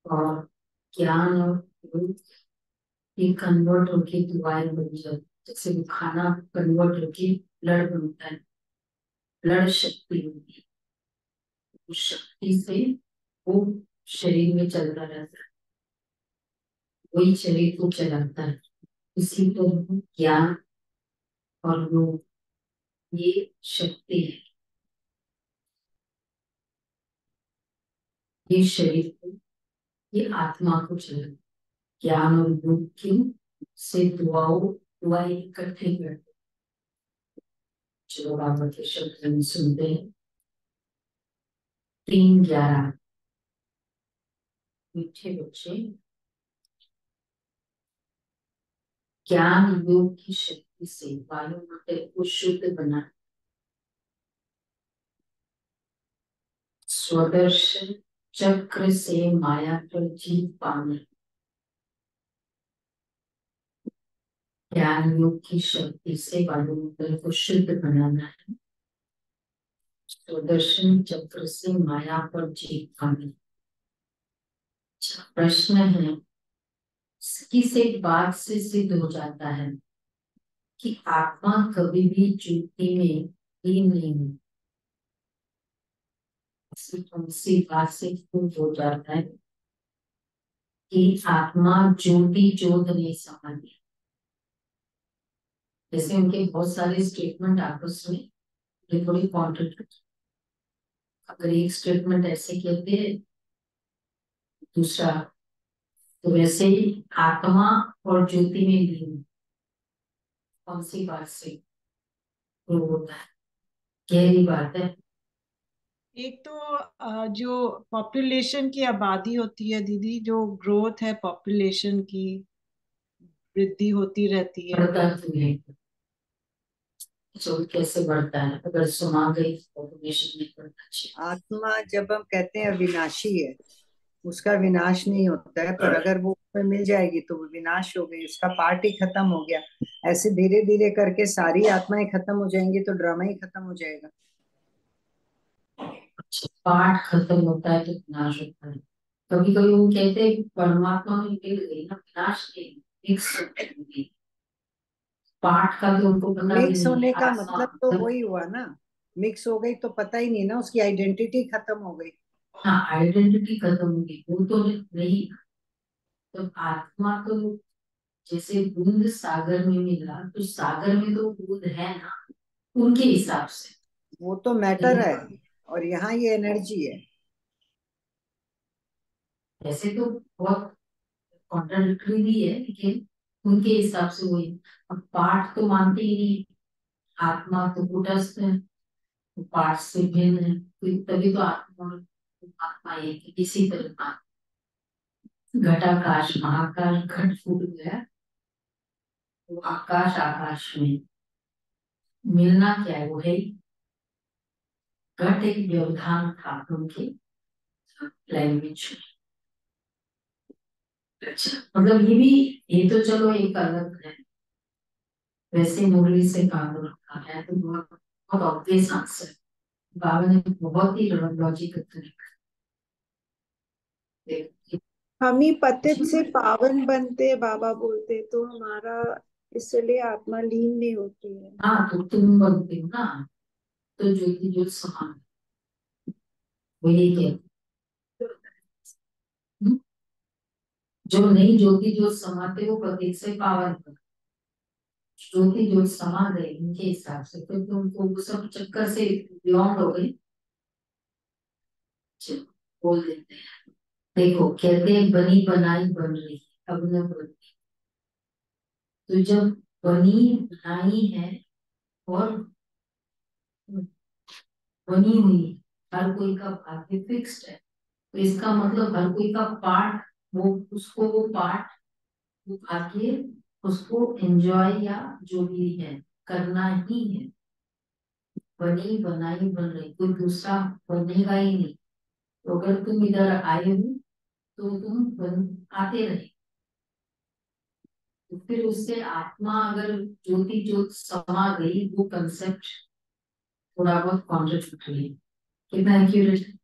और ज्ञान और योग ये कन्वर्ट होके दुआएं बन जाती, जैसे वो खाना कन्वर्ट होके ब्लड बनता है, ब्लड शक्ति होती है, उस शक्ति से वो शरीर में चलता रहता है, वही शरीर को चलाता है। इसी तरह ज्ञान और योग ये शक्ति है, ये शरीर को, ये आत्मा को चलाता है। ज्ञान और योग क्यों से दुआएं इकट्ठे करते, जो बाबा के शब्द हम सुनते हैं। 3:11 मीठे बच्चे, ज्ञान योग की शक्ति से वायुमंडल को शुद्ध बना, स्वदर्शन चक्र से माया पर जीत पाने। ज्ञान योग की शक्ति से वायुमंडल को शुद्ध बनाना है, स्वदर्शन चक्र से माया पर जीत पाने। प्रश्न है, किस एक बात से सिद्ध हो जाता है कि आत्मा कभी भी ज्योति में लीन नहीं होती? कौन सी बात से सिद्ध हो जाता है कि आत्मा ज्योति ज्योत नहीं समाती? जैसे उनके बहुत सारे स्टेटमेंट आपस में ये थोड़ी कॉन्ट्रडिक्ट, अगर एक स्टेटमेंट ऐसे कहते हैं दूसरा, तो वैसे ही आत्मा और ज्योति में लीन कौन सी बात से प्रूव होता है? गहरी बात है। एक तो जो पॉपुलेशन की आबादी होती है दीदी, जो ग्रोथ है पॉपुलेशन की, वृद्धि होती रहती है। बढ़ता क्यों है? जो कैसे बढ़ता है? अगर सुना गई पॉपुलेशन नहीं बढ़ता चाहिए। आत्मा जब हम कहते हैं विनाशी है, उसका विनाश नहीं होता है, पर अगर वो उसमें मिल जाएगी तो वो विनाश हो गई, उसका पार्ट ही खत्म हो गया। ऐसे धीरे धीरे करके सारी आत्माएं खत्म हो जाएंगी तो ड्रामा ही खत्म हो जाएगा। अच्छा, पाठ खत्म होता है तो विनाश होता है। कभी कभी वो कहते हैं कि परमात्मा में मिल गई ना, विनाश नहीं, मिक्स होगी। पाठ का तो उनको पता भी मिक्स नहीं है, होने का आत्मा मतलब तो मतलब। वही हुआ ना, मिक्स हो गई तो पता ही नहीं ना, उसकी आइडेंटिटी खत्म हो गई। हाँ, आइडेंटिटी खत्म होगी, वो तो नहीं। तो आत्मा तो जैसे बूंद सागर में मिला, तो सागर में तो बूंद है ना, उनके हिसाब से। वो तो मैटर है और यहाँ ये एनर्जी है। ऐसे तो बहुत कॉन्ट्राडिक्टरी भी है, लेकिन उनके हिसाब से वही। अब पाठ तो मानते ही नहीं, आत्मा तो कूटस्थ है, तो पाठ से भिन्न है, तो तभी तो आत्मा और आत्मा एक है। इसी तरह का घटाकाश महाकाश, घट फूट गया वो आकाश, आकाश में मिलना क्या है? वो है ही। घट एक व्यवधान था उनके लैंग्वेज। अच्छा, मतलब ये तो चलो एक अलग है। वैसे मुरली से काम रखा है तो बहुत बहुत ऑब्वियस आंसर। बाबा ने बहुत ही लॉजिकल तरीके से। हम ही पतित से पावन बनते, बाबा बोलते, तो हमारा इसलिए आत्मा लीन नहीं होती है। हाँ, तो तुम बनते हो ना, तो ज्योति ज्योत समान, वो यही कहते हैं। जो नहीं ज्योति ज्योत समाते वो पतित से पावन बनते। ज्योति ज्योत समा गए उनके हिसाब से, क्योंकि उनको वो सब चक्कर से बियॉन्ड हो गए। चलो, बोल देते हैं। देखो, कहते हैं बनी बनाई बन रही, अब न बन। तो जब बनी बनाई है और बनी हुई, हर कोई का भाग्य फिक्स्ड है, तो इसका मतलब हर कोई का पार्ट, वो उसको वो पार्ट, वो भाग्य उसको एंजॉय या जो भी है करना ही है। बनी बनाई बन रही, कोई दूसरा बनेगा ही नहीं। तो अगर तुम इधर आए हो तो तुम आते रहे। तो फिर उससे आत्मा अगर ज्योति ज्योत समा गई, वो कंसेप्ट थोड़ा बहुत कॉन्ट्रडिक्टरी है। कितना एक्यूरेट?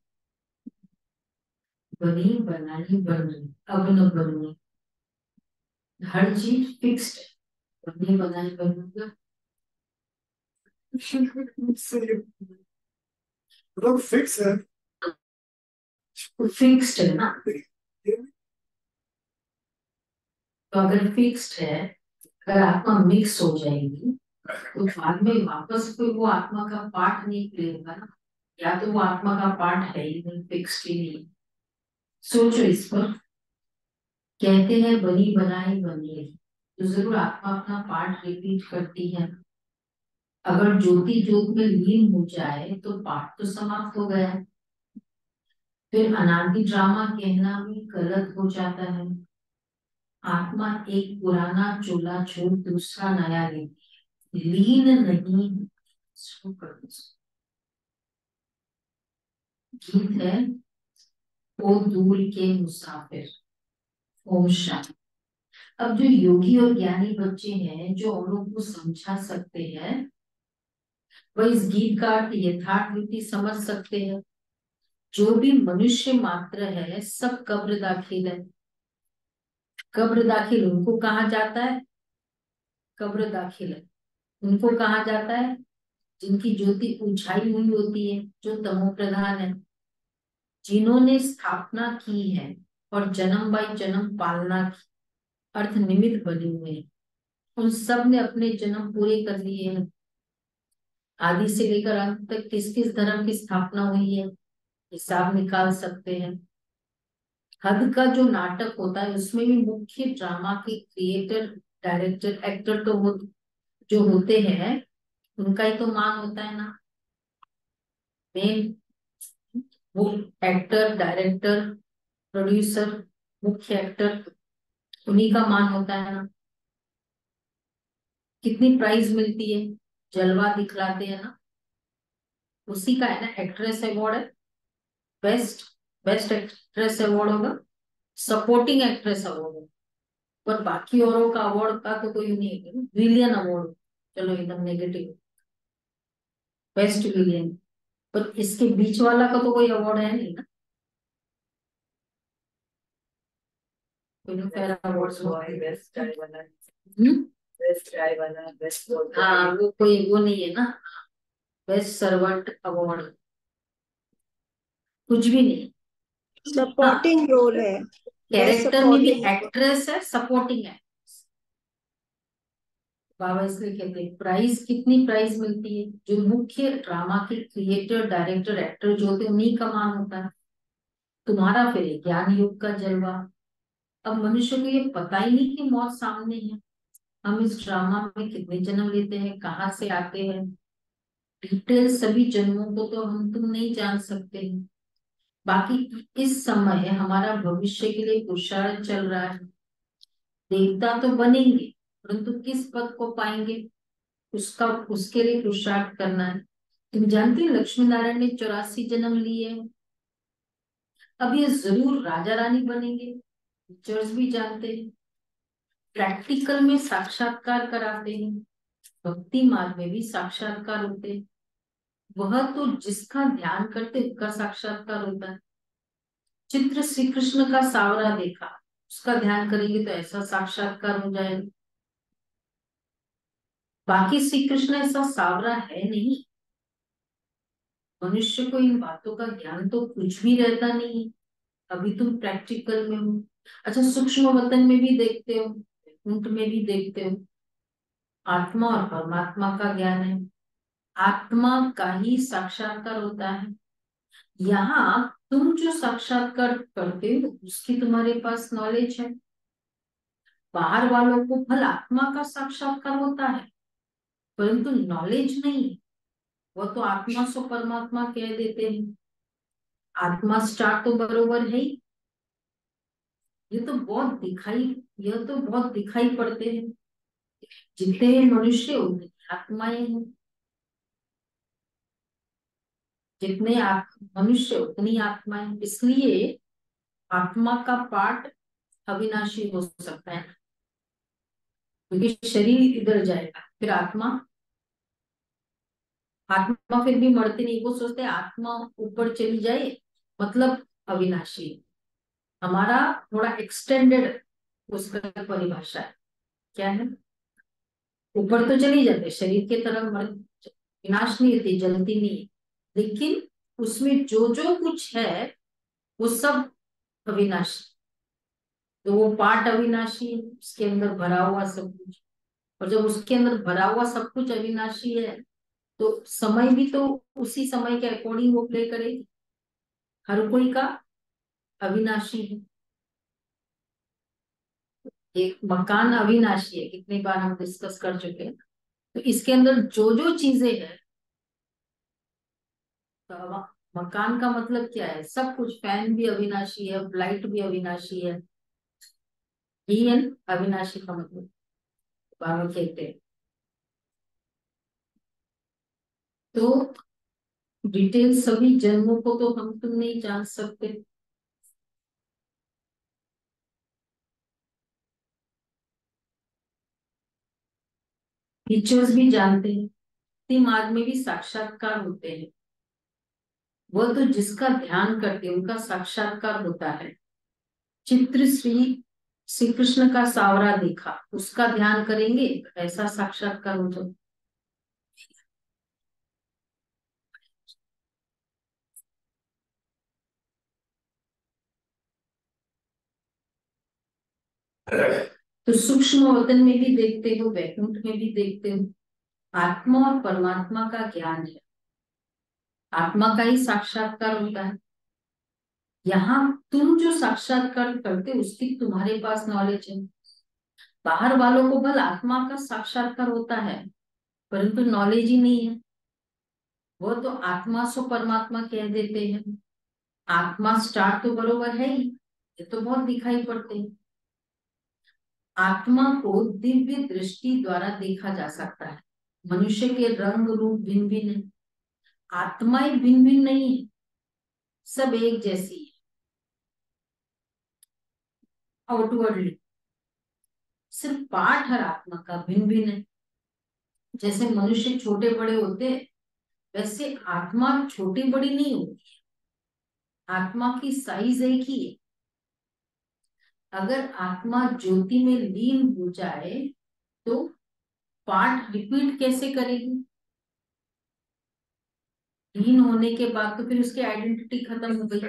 बनी बनाई बन रही, अब न बननी। हर चीज फिक्स्ड है, बनी बनाई बनूंगा। मतलब फिक्स है। फिक्स्ड है ना, तो अगर फिक्स्ड है, अगर आत्मा मिक्स हो जाएगी तो बाद में वापस कोई वो आत्मा का पार्ट नहीं लेगा ना, या तो वो आत्मा का पार्ट है ही नहीं, फिक्स्ड ही नहीं। सोचो इस पर, कहते हैं बनी बनाई बनी, तो जरूर आत्मा अपना पार्ट रिपीट करती है। अगर ज्योति ज्योत में लीन हो जाए तो पार्ट तो समाप्त हो गया, फिर अनादि ड्रामा कहना भी गलत हो जाता है। आत्मा एक पुराना चोला छोड़ दूसरा नया लेती है, लीन नहीं। शुरू कर दो। गीत है, ओ दूर के मुसाफिर। ओम शांति। अब जो योगी और ज्ञानी बच्चे हैं जो औरों को समझा सकते हैं, वह इस गीत का अर्थ यथार्थ रीति समझ सकते हैं। जो भी मनुष्य मात्र है सब कब्र दाखिल है। कब्र दाखिल उनको कहा जाता है, कब्र दाखिल है उनको कहा जाता है जिनकी ज्योति उछाई हुई होती है, जो तमो प्रधान है, जिन्होंने स्थापना की है और जन्म बाई जन्म पालना की, अर्थ निमित्त बने हुए हैं। उन सब ने अपने जन्म पूरे कर लिए हैं। आदि से लेकर अंत तक किस किस धर्म की स्थापना हुई है हिसाब निकाल सकते हैं। हद का जो नाटक होता है उसमें भी मुख्य ड्रामा के क्रिएटर डायरेक्टर एक्टर तो वो जो होते हैं उनका ही तो मान होता है ना। मेन वो एक्टर डायरेक्टर प्रोड्यूसर मुख्य एक्टर, उन्हीं का मान होता है ना। कितनी प्राइज मिलती है, जलवा दिखलाते हैं ना, उसी का है ना। एक्ट्रेस अवार्ड है, बेस्ट बेस्ट एक्ट्रेस अवार्ड होगा, सपोर्टिंग एक्ट्रेस अवार्ड होगा, पर बाकी औरों का अवार्ड का तो कोई नहीं है। विलियन अवार्ड, चलो एकदम नेगेटिव, बेस्ट विलियन, पर इसके बीच वाला का तो कोई अवार्ड है नहीं ना। फेयर अवार्ड्स बेस्ट चाय वाला, हम्म, बेस्ट चाय वाला, बेस्ट। हाँ वो कोई वो नहीं है ना। बेस्ट सर्वेंट अवार्ड कुछ भी नहीं। हाँ, सपोर्टिंग रोल है, बेस्ट कैरेक्टर में भी सपोर्टिंग। एक्ट्रेस है, सपोर्टिंग है। बाबा इसलिए कहते हैं प्राइज, कितनी प्राइज मिलती है, जो मुख्य ड्रामा के क्रिएटर डायरेक्टर एक्टर जो होते हैं उन्हीं का मान होता है। तुम्हारा फिर है ज्ञान युग का जलवा। अब मनुष्य को ये पता ही नहीं कि मौत सामने है। हम इस ड्रामा में कितने जन्म लेते हैं, कहाँ से आते हैं, डिटेल सभी जन्मों को तो हम तुम नहीं जान सकते हैं। बाकी इस समय हमारा भविष्य के लिए पुरुषार्थ चल रहा है। देवता तो बनेंगे परंतु किस पद को पाएंगे, उसका उसके लिए पुरुषार्थ करना है। तुम जानती हो लक्ष्मी नारायण ने 84 जन्म लिए हैं। अब ये जरूर राजा रानी बनेंगे, टीचर्स भी जानते हैं। प्रैक्टिकल में साक्षात्कार कराते हैं, भक्ति मार्ग में भी साक्षात्कार होते हैं। वह तो जिसका ध्यान करते उसका साक्षात्कार होता है। चित्र श्री कृष्ण का सावरा देखा, उसका ध्यान करेंगे तो ऐसा साक्षात्कार हो जाएगा। बाकी श्री कृष्ण ऐसा सावरा है नहीं। मनुष्य को इन बातों का ज्ञान तो कुछ भी रहता नहीं है। अभी तुम प्रैक्टिकल में हो। अच्छा, सूक्ष्म वतन में भी देखते हो, ऊंट में भी देखते हो, आत्मा और परमात्मा का ज्ञान है। आत्मा का ही साक्षात्कार होता है। यहाँ तुम जो साक्षात्कार करते हो उसकी तुम्हारे पास नॉलेज है। बाहर वालों को भला आत्मा का साक्षात्कार होता है परंतु नॉलेज नहीं। वो तो आत्मा सो परमात्मा कह देते हैं। आत्मा स्टार्ट तो बरोबर है ही। ये तो बहुत दिखाई, यह तो बहुत दिखाई पड़ते हैं। जितने मनुष्य उतनी आत्माएं हैं, जितने मनुष्य उतनी आत्माएं। इसलिए आत्मा का पार्ट अविनाशी हो सकता है, क्योंकि शरीर इधर जाएगा फिर आत्मा, आत्मा फिर भी मरती नहीं। वो सोचते हैं आत्मा ऊपर चली जाए मतलब अविनाशी। हमारा थोड़ा एक्सटेंडेड उसका परिभाषा है। क्या है? ऊपर तो चली जाते, शरीर के तरफ विनाश नहीं होती, जलती नहीं है, लेकिन उसमें जो जो कुछ है वो सब अविनाशी। तो वो पार्ट अविनाशी है, उसके अंदर भरा हुआ सब कुछ। और जब उसके अंदर भरा हुआ सब कुछ अविनाशी है, तो समय भी तो उसी समय के अकॉर्डिंग वो प्ले करेगी। हर कोई का अविनाशी है। एक मकान अविनाशी है, कितनी बार हम डिस्कस कर चुके हैं। तो इसके अंदर जो जो चीजें हैं, तो मकान का मतलब क्या है? सब कुछ। फैन भी अविनाशी है, लाइट भी अविनाशी है। ही है ना अविनाशी का मतलब, बाबा कहते हैं। तो डिटेल सभी जन्मों को तो हम तुम नहीं जान सकते। टीचर्स भी जानते हैं, दिमाग में भी साक्षात्कार होते हैं। वह तो जिसका ध्यान करते हैं उनका साक्षात्कार होता है। चित्र श्री कृष्ण का सावरा देखा, उसका ध्यान करेंगे ऐसा साक्षात्कार हो जाए। तो सूक्ष्म वतन में भी देखते हो, वैकुंठ में भी देखते हो। आत्मा और परमात्मा का ज्ञान है, आत्मा का ही साक्षात्कार होता है। यहाँ तुम जो साक्षात्कार करते हो उसकी तुम्हारे पास नॉलेज है। बाहर वालों को बल आत्मा का साक्षात्कार होता है, परंतु नॉलेज ही नहीं है। वो तो आत्मा सो परमात्मा कह देते हैं। आत्मा स्टार्ट तो बरोबर है ही, ये तो बहुत दिखाई पड़ते हैं। आत्मा को दिव्य दृष्टि द्वारा देखा जा सकता है। मनुष्य के रंग रूप भिन्न भिन्न है, आत्माएं भिन्न भिन्न नहीं है, सब एक जैसी है आउटवर्डली। सिर्फ पार्ट हर आत्मा का भिन्न भिन्न है। जैसे मनुष्य छोटे बड़े होते हैं, वैसे आत्मा छोटी बड़ी नहीं होती। आत्मा की साइज एक ही है। अगर आत्मा ज्योति में लीन हो जाए तो पार्ट रिपीट कैसे करेगी? लीन होने के बाद तो फिर उसकी आइडेंटिटी खत्म हो गई।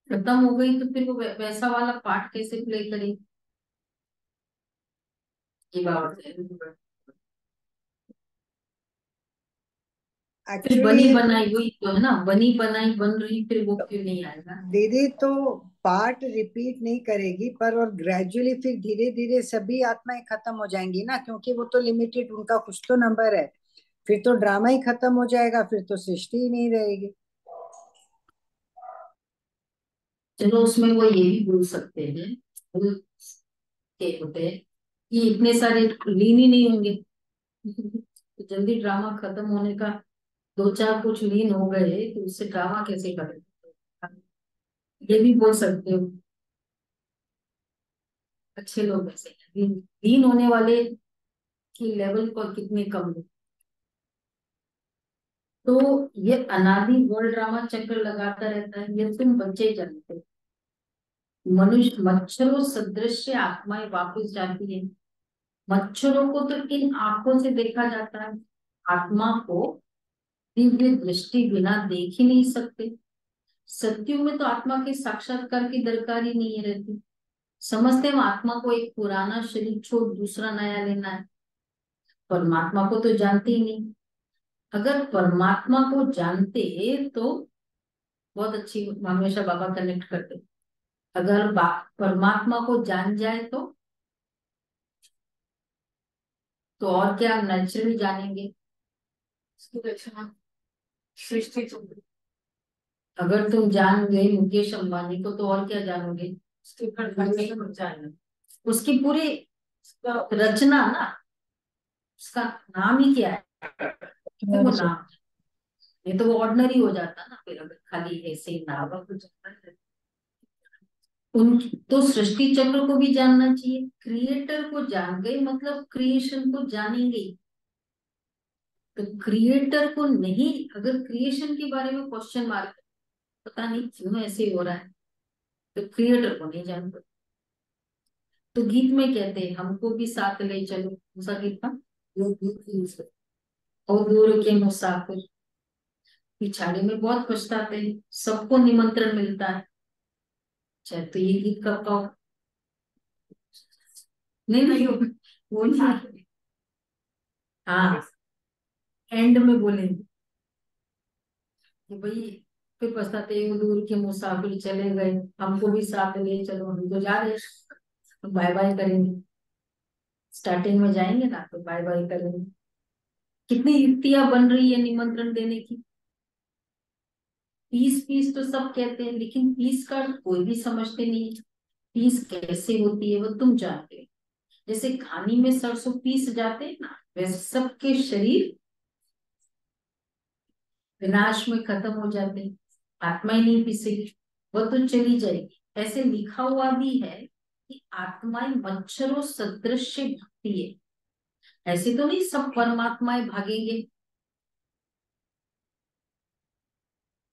खत्म हो गई तो फिर वो वैसा वाला पार्ट कैसे प्ले करेगी? ये बात है। फिर बनी एक्चुअली बनाई वही तो है ना, बनी बनाई बन रही, फिर वो क्यों नहीं आएगा? दीदी तो पार्ट रिपीट नहीं करेगी, पर और ग्रेजुअली फिर धीरे धीरे सभी आत्माएं खत्म हो जाएंगी ना, क्योंकि वो तो लिमिटेड, उनका कुछ तो नंबर है। फिर तो ड्रामा ही खत्म हो जाएगा, फिर तो सृष्टि ही नहीं रहेगी। चलो उसमें वो ये भी बोल सकते हैं, बोल के होते हैं कि इतने सारे लीन ही नहीं होंगे। तो जल्दी ड्रामा खत्म होने का, दो चार कुछ लीन हो गए तो उससे ड्रामा कैसे करें? ये भी बोल सकते हो। अच्छे लोग ऐसे हैं, लीन होने वाले की लेवल पर कितने कम है। तो ये अनादि वर्ल्ड ड्रामा चक्कर लगाता रहता है, ये तुम बच्चे जानते हो। मनुष्य मच्छरों सदृश आत्माएं वापस जाती है। मच्छरों को तो इन आंखों से देखा जाता है, आत्मा को दिव्य दृष्टि बिना देख ही नहीं सकते। सत्युग में तो आत्मा के साक्षात्कार की दरकार ही नहीं रहती। समझते हम आत्मा को एक पुराना शरीर छोड़ दूसरा नया लेना है। परमात्मा को तो जानते ही नहीं। अगर परमात्मा को जानते तो बहुत अच्छी, हमेशा बाबा कनेक्ट करते। अगर परमात्मा को जान जाए तो और क्या नेचुरली जानेंगे। इसकी रचना सृष्टि चक्र। अगर तुम जान गए मुकेश अंबानी को तो और क्या जानोगे? उसके जानना, उसकी पूरी रचना ना, उसका नाम ही क्या है? तो वो नाम, ये तो वो ऑर्डिनरी हो जाता ना फिर, अगर खाली ऐसे ही नाम हो जाता है। उन तो सृष्टि चक्र को भी जानना चाहिए। क्रिएटर को जान गए मतलब क्रिएशन को जानेंगे ही। तो क्रिएटर को नहीं, अगर क्रिएशन के बारे में क्वेश्चन मार्क, पता नहीं क्यों ऐसे हो रहा है। तो क्रिएटर को नहीं जानते। तो गीत में कहते हैं हमको भी साथ ले चलो, कौन सा गीत था? और दूर के मुसाफिर, पिछाड़ी में बहुत पछताते हैं, सबको निमंत्रण मिलता है। चाहे तो ये गीत कब का हो? नहीं वो नहीं। हाँ, एंड में बोलेंगे कि भाई फिर पछताते हैं, दूर के मुसाफिर चले गए, हमको भी साथ ले चलो, हम तो जा रहे, बाय बाय करेंगे। स्टार्टिंग में जाएंगे ना तो बाय बाय करेंगे। कितनी युक्तियां बन रही है निमंत्रण देने की। पीस पीस तो सब कहते हैं, लेकिन पीस का कोई भी समझते नहीं है। पीस कैसे होती है वो तुम जानते हो। जैसे घानी में सरसों पीस जाते हैं ना, वैसे सबके शरीर विनाश में खत्म हो जाते हैं। आत्मा ही नहीं पीसेगी, वो तो चली जाएगी। ऐसे लिखा हुआ भी है कि आत्माएं मच्छरों सदृश भागती है। ऐसे तो नहीं सब परमात्माएं भागेंगे,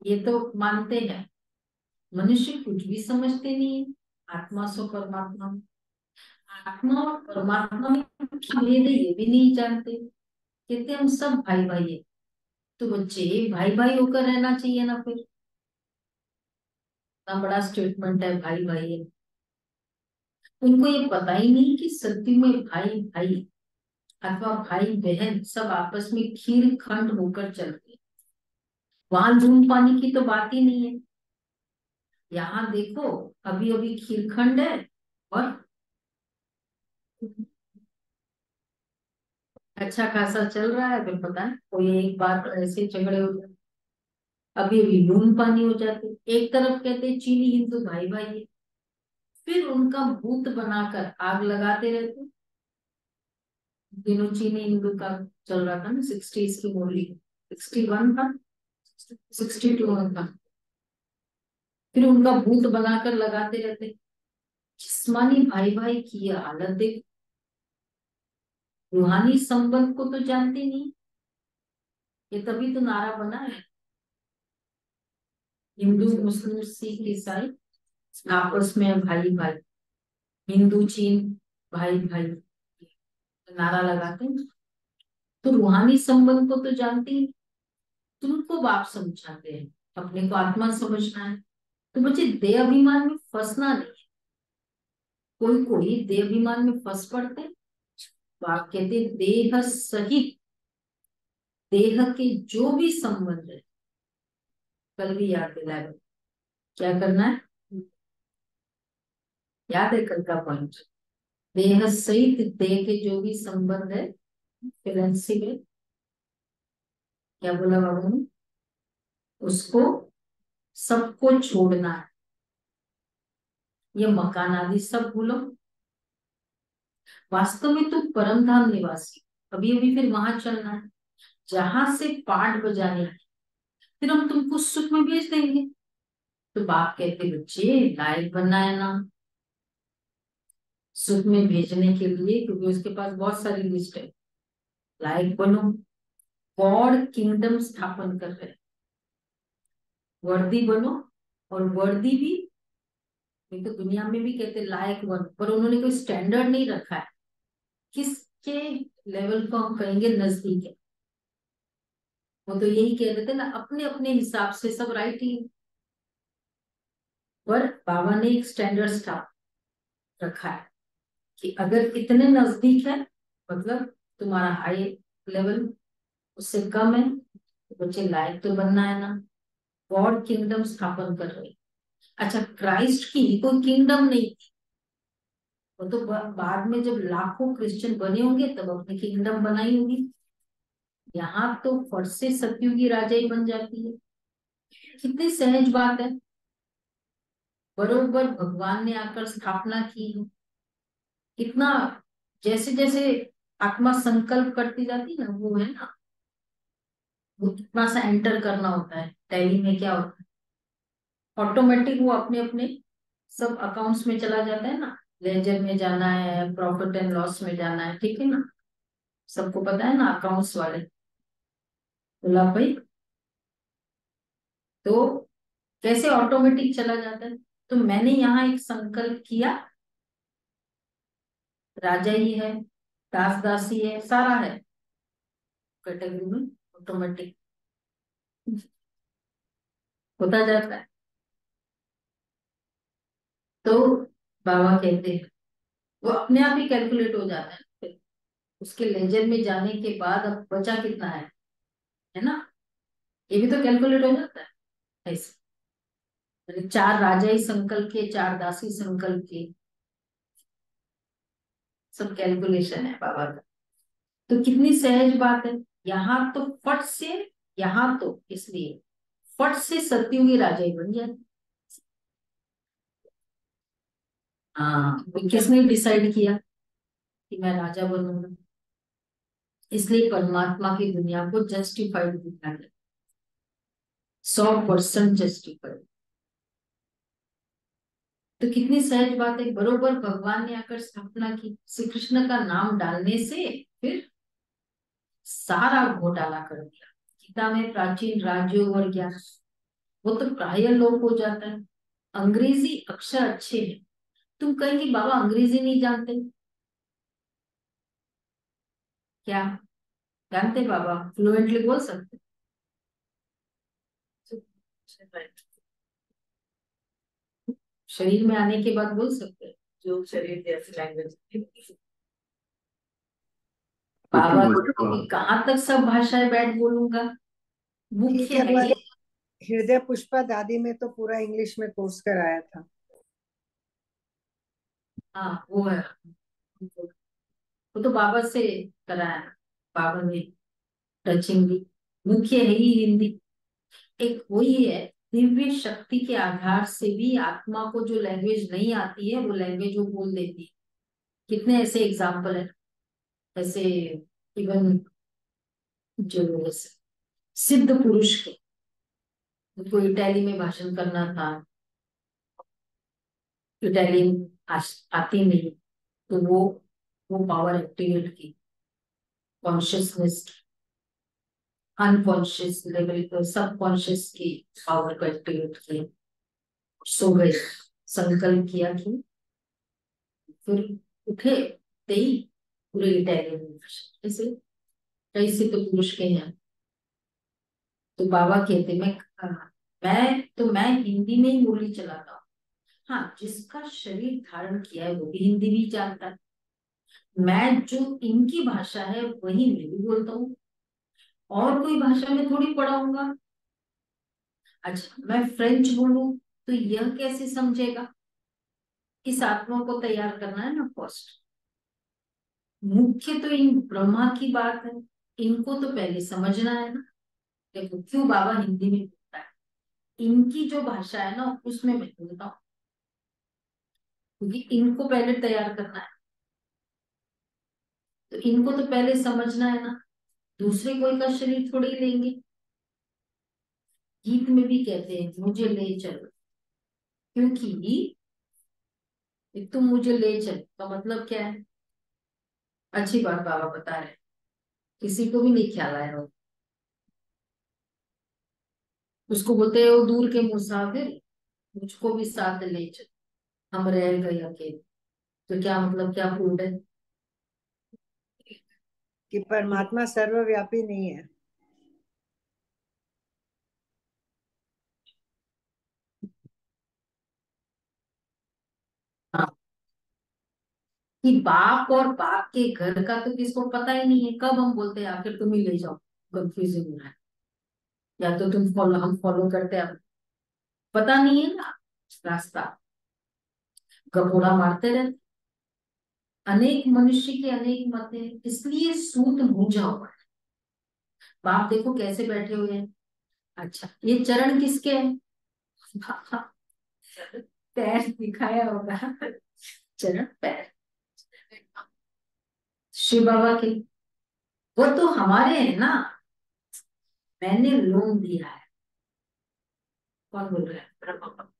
ये तो मानते हैं। मनुष्य कुछ भी समझते नहीं है। आत्मा सो परमात्मा, आत्मा और परमात्मा में क्या भेद है ये भी नहीं जानते। कहते हम सब भाई भाई है। तो बच्चे भाई भाई होकर रहना चाहिए ना, फिर इतना बड़ा स्टेटमेंट है भाई भाई है। उनको ये पता ही नहीं कि सत्य में भाई भाई अथवा भाई बहन सब आपस में खीर खंड होकर चलते हैं। वहां धूम पानी की तो बात ही नहीं है। यहाँ देखो, अभी अभी खीरखंड है और अच्छा खासा चल रहा है, फिर पता है कोई एक बार ऐसे झगड़े हो जाते, अभी अभी नून पानी हो जाते। एक तरफ कहते हैं चीनी हिंदू भाई भाई है, फिर उनका भूत बनाकर आग लगाते रहते। दिनों चीनी हिंदू का चल रहा था ना, 60s की मूवी, 61 था, 62 में था। फिर उनका भूत बनाकर लगाते रहते। जिस्मानी भाई भाई की ये हालत देख। रूहानी संबंध को तो जानते नहीं। ये तभी तो नारा बना है, हिंदू मुस्लिम सिख ईसाई आपस में भाई भाई, हिंदू चीन भाई भाई, नारा लगाते हैं। तो रूहानी संबंध को तो जानते ही। तुमको बाप समझाते हैं, अपने को आत्मा समझना है। तो बच्चे देह अभिमान में फंसना नहीं है। कोई कोई देह अभिमान में फंस पड़ते हैं। तो आप कहते हैं देह सहित देह के जो भी संबंध है, कल भी याद दिलाए क्या करना है, याद है कल का पॉइंट? देह सहित देह के जो भी संबंध है, फिरेंसी में क्या बोला बाबू ने, उसको सबको छोड़ना है। ये मकान आदि सब भूलो। वास्तव में तो परम धाम निवासी, अभी अभी फिर वहां चलना है जहां से पाठ बजाने हैं। फिर हम तुमको सुख में भेज देंगे। तो बाप कहते बच्चे लायक बनना है ना सुख में भेजने के लिए, क्योंकि उसके पास बहुत सारी लिस्ट है। लायक बनो, गॉड किंगडम स्थापन कर रहे हैं। वर्दी बनो, और वर्दी भी, नहीं तो दुनिया में भी कहते लायक बनो, पर उन्होंने कोई स्टैंडर्ड नहीं रखा है किसके लेवल को हम कहेंगे नजदीक है। वो तो यही कह रहे थे ना, अपने अपने हिसाब से सब राइट ही है। पर बाबा ने एक स्टैंडर्ड स्टाफ रखा है कि अगर इतने नजदीक है, मतलब तुम्हारा हाई लेवल उससे कम है, तो बच्चे लायक तो बनना है ना। गॉड किंगडम स्थापन कर रहे। अच्छा, क्राइस्ट की कोई किंगडम नहीं थी। वो तो बाद में जब लाखों क्रिश्चियन बने होंगे तब अपनी किंगडम बनाई होगी। यहाँ तो फट से सतयुगी राजा ही बन जाती है। कितनी सहज बात है। बरोबर भगवान ने आकर स्थापना की है। कितना, जैसे जैसे आत्मा संकल्प करती जाती है ना, वो है ना, वो कितना सा एंटर करना होता है। टैली में क्या होता है, ऑटोमेटिक वो अपने अपने सब अकाउंट्स में चला जाता है ना। लेजर में जाना है, प्रॉफिट एंड लॉस में जाना है, ठीक है ना। सबको पता है ना अकाउंट्स वाले, बोला भाई। तो कैसे ऑटोमेटिक चला जाता है। तो मैंने यहाँ एक संकल्प किया, राजा ही है, दास दासी है, सारा है कैटेगरी में, ऑटोमेटिक होता जाता है। तो बाबा कहते हैं वो अपने आप ही कैलकुलेट हो जाता है, फिर उसके लेजर में जाने के बाद अब बचा कितना है ना, ये भी तो कैलकुलेट हो जाता है ऐसे। मतलब 4 राजाई संकल्प के, 4 दासी संकल्प के, सब कैलकुलेशन है बाबा का। तो कितनी सहज बात है। यहाँ तो फट से, यहाँ तो इसलिए फट से सत्युगी राजाई बन जाए। हाँ, तो किसने डिसाइड किया कि मैं राजा बनूंगा? इसलिए परमात्मा की दुनिया को जस्टिफाइड दिखा गया, 100% जस्टिफाइड। तो कितनी सहज बात है, बरोबर भगवान ने आकर स्थापना की, श्री कृष्ण का नाम डालने से फिर सारा घोटाला कर दिया। गीता में प्राचीन राज्यों और ज्ञान वो तो प्राय लोप हो जाता है। अंग्रेजी अक्षर अच्छे हैं, तुम कहेंगे बाबा अंग्रेजी नहीं जानते, क्या जानते बाबा? फ्लुएंटली बोल सकते, शरीर में आने के बाद बोल सकते हैं, जो शरीर जैसी लैंग्वेज। बाबा को कहाँ तक सब भाषाएं बैठ बोलूंगा, ठीक मुख्य है, है पर ये। हृदय पुष्पा दादी में तो पूरा इंग्लिश में कोर्स कराया था। हाँ वो है, वो तो बाबा से कराया, बाबा ने टचिंग भी। मुख्य है ही हिंदी, एक वही है, दिव्य शक्ति के आधार से भी आत्मा को जो लैंग्वेज नहीं आती है वो लैंग्वेज वो बोल देती है। कितने ऐसे एग्जाम्पल है, ऐसे इवन जो सिद्ध पुरुष के, उनको इटाली में भाषण करना था, इटालियन आती नहीं, तो वो पावर एक्टिवेट की, कॉन्शियसनेस, अनकॉन्शियस लेवल पर सबकॉन्शियस की पावर को एक्टिवेट किया, सो गए, संकल्प किया कि फिर उठे तेई पूरे इटालियन में भाषण। ऐसे कई सिद्ध पुरुष के हैं। तो बाबा कहते मैं हिंदी में ही बोली चलाता हूँ। हाँ, जिसका शरीर धारण किया है वो भी हिंदी भी जानता है। मैं जो इनकी भाषा है वही मैं भी बोलता हूँ, और कोई भाषा में थोड़ी पढ़ाऊंगा। अच्छा, मैं फ्रेंच बोलूं तो यह कैसे समझेगा? इस आत्मा को तैयार करना है ना फर्स्ट। मुख्य तो इन ब्रह्मा की बात है, इनको तो पहले समझना है ना। देखो क्यों बाबा हिंदी में बोलता है, इनकी जो भाषा है ना उसमें मैं बोलता हूँ, क्योंकि इनको पहले तैयार करना है। तो इनको तो पहले समझना है ना, दूसरे कोई का शरीर थोड़ी लेंगे। गीत में भी कहते हैं मुझे ले चलो, क्योंकि तुम मुझे ले चलो का मतलब क्या है? अच्छी बात बाबा बता रहे हैं, किसी को भी नहीं ख्याल आया हो। उसको बोलते हैं वो दूर के मुसाफिर, मुझको भी साथ ले चलो, हम रह गए अकेले। तो क्या मतलब, क्या प्रूव है? कि परमात्मा सर्वव्यापी नहीं है। हाँ, कि बाप और बाप के घर का तो किसको पता ही नहीं है, कब हम बोलते हैं आखिर तुम ही ले जाओ, कंफ्यूजिंग हो रहा है। या तो तुम फॉलो, हम फॉलो करते हैं, पता नहीं है ना रास्ता, गपोड़ा मारते रहते। अनेक मनुष्य के अनेक मत हैं, इसलिए सूत मूझा हुआ है। बाप देखो कैसे बैठे हुए हैं। अच्छा, ये चरण किसके हैं? पैर दिखाया होगा, चरण पैर शिव बाबा के, वो तो हमारे हैं ना। मैंने लोन दिया है, कौन बोल रहा है? ब्रह्मा बाबा।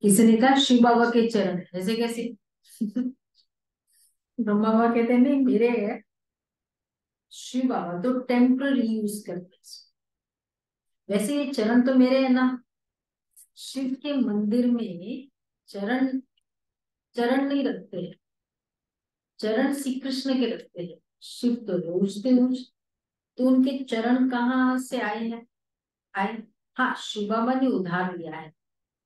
किसी ने कहा शिव बाबा के चरण है, ऐसे कैसे? ब्रह्मा बाबा कहते हैं नहीं मेरे है। शिव बाबा तो टेम्पररी यूज करते हैं, वैसे ये चरण तो मेरे है ना। शिव के मंदिर में चरण चरण नहीं रखते हैं, चरण श्री कृष्ण के रखते हैं। शिव तो रोज तो उनके चरण कहाँ से आए हैं? आए, हाँ, शिव बाबा ने उधार लिया है।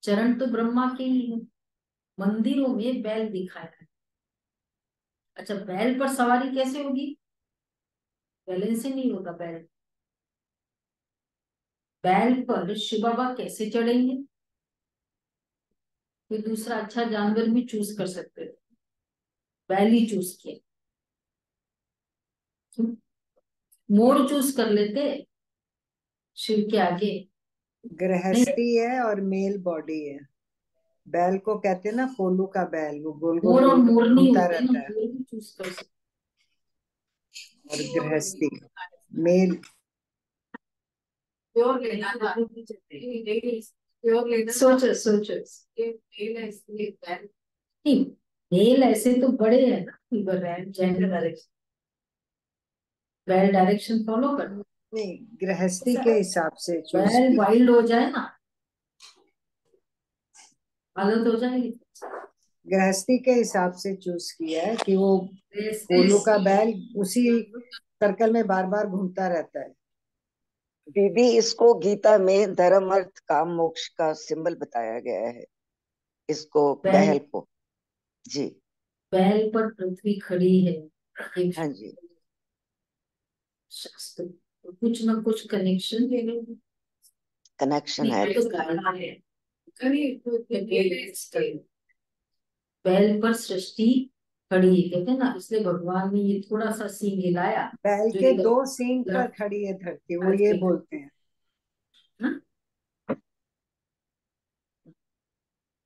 चरण तो ब्रह्मा के ही हैं। मंदिरों में बैल दिखाया है। अच्छा, बैल पर सवारी कैसे होगी? बैलेंस ही नहीं होगा बैल। बैल पर शिव बाबा कैसे चढ़ेंगे? कोई दूसरा अच्छा जानवर भी चूज कर सकते थे, बैल ही चूज किया। मोर चूज कर लेते शिव के आगे। नहीं, गृहस्थी है और मेल बॉडी है। बैल को कहते हैं ना कोलू का बैल, वो गोल गोल मोर और गोल गोल मोरनी घूमता होते हैं ना, रहता है। मोर भी चूज कर सकते। और गृहस्थी मेल। प्योर लेना था, प्योर लेना। सोचो सोचो, नहीं, मेल ऐसे तो बड़े हैं ना, जेंडर डायरेक्शन, बैल डायरेक्शन फॉलो कर। नहीं, गृहस्थी के हिसाब से चूज बैल किया। वाइल्ड हो जाए ना, हालत हो जाएगी। गृहस्थी के हिसाब से चूज किया है कि वो रेस कोलू का बैल उसी सर्कल में बार बार घूमता रहता है। दीदी, इसको गीता में धर्म अर्थ काम मोक्ष का सिंबल बताया गया है, इसको बैल को। जी बैल पर पृथ्वी खड़ी है। हाँ जी, शास्त्र तो कुछ ना कुछ कनेक्शन कनेक्शन है। बैल पर सृष्टि खड़ी है, कहते हैं ना, इसलिए भगवान ने ये थोड़ा सा सीन हिलाया। बैल के दो सींग पर खड़ी है धरती, वो ये बोलते हैं।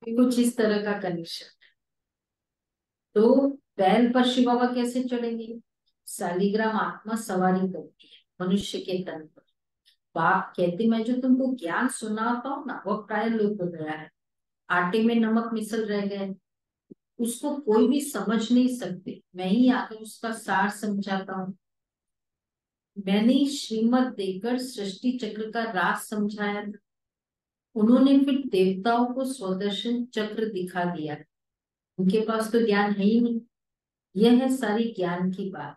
कुछ इस तरह का कनेक्शन। तो बैल पर शिव बाबा कैसे चढ़ेंगे? शालिग्राम आत्मा सवारी करती है मनुष्य के तन पर। बाप कहते, मैं जो तुमको ज्ञान सुनाता हूँ ना, वो प्राय लोप हो गया है, आटे में नमक मिसल रह गए, उसको कोई भी समझ नहीं सकते, मैं ही आकर उसका सार समझाता हूँ। मैंने श्रीमत देकर सृष्टि चक्र का राज समझाया था। उन्होंने फिर देवताओं को स्वदर्शन चक्र दिखा दिया। उनके पास तो ज्ञान है ही नहीं। यह है सारी ज्ञान की बात।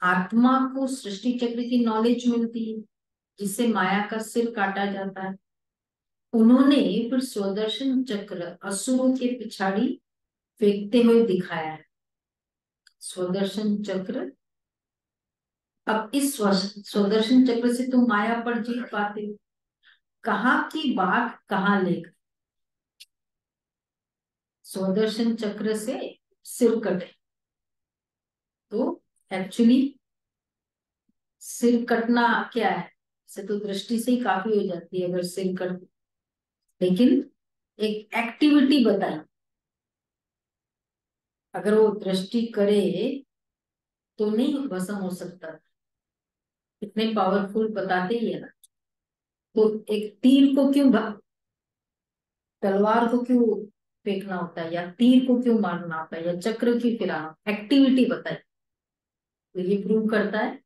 आत्मा को सृष्टि चक्र की नॉलेज मिलती है, जिससे माया का सिर काटा जाता है। उन्होंने फिर स्वदर्शन चक्र असुरों के पिछाड़ी फेंकते हुए दिखाया है। स्वदर्शन चक्र, अब इस स्वदर्शन चक्र से तुम माया पर जीत पाते हो। कहाँ की बात कहाँ ले गए? स्वदर्शन चक्र से सिर कटे तो एक्चुअली सिर कटना क्या है? से तो दृष्टि से ही काफी हो जाती है अगर सिर कट, लेकिन एक एक्टिविटी बताई। अगर वो दृष्टि करे तो नहीं भस्म हो सकता, इतने पावरफुल बताते ही है ना। तो एक तीर को क्यों तलवार को क्यों फेंकना होता है, या तीर को क्यों मारना होता है, या चक्र क्यों फिराना? एक्टिविटी बताई। तो ये प्रूव करता है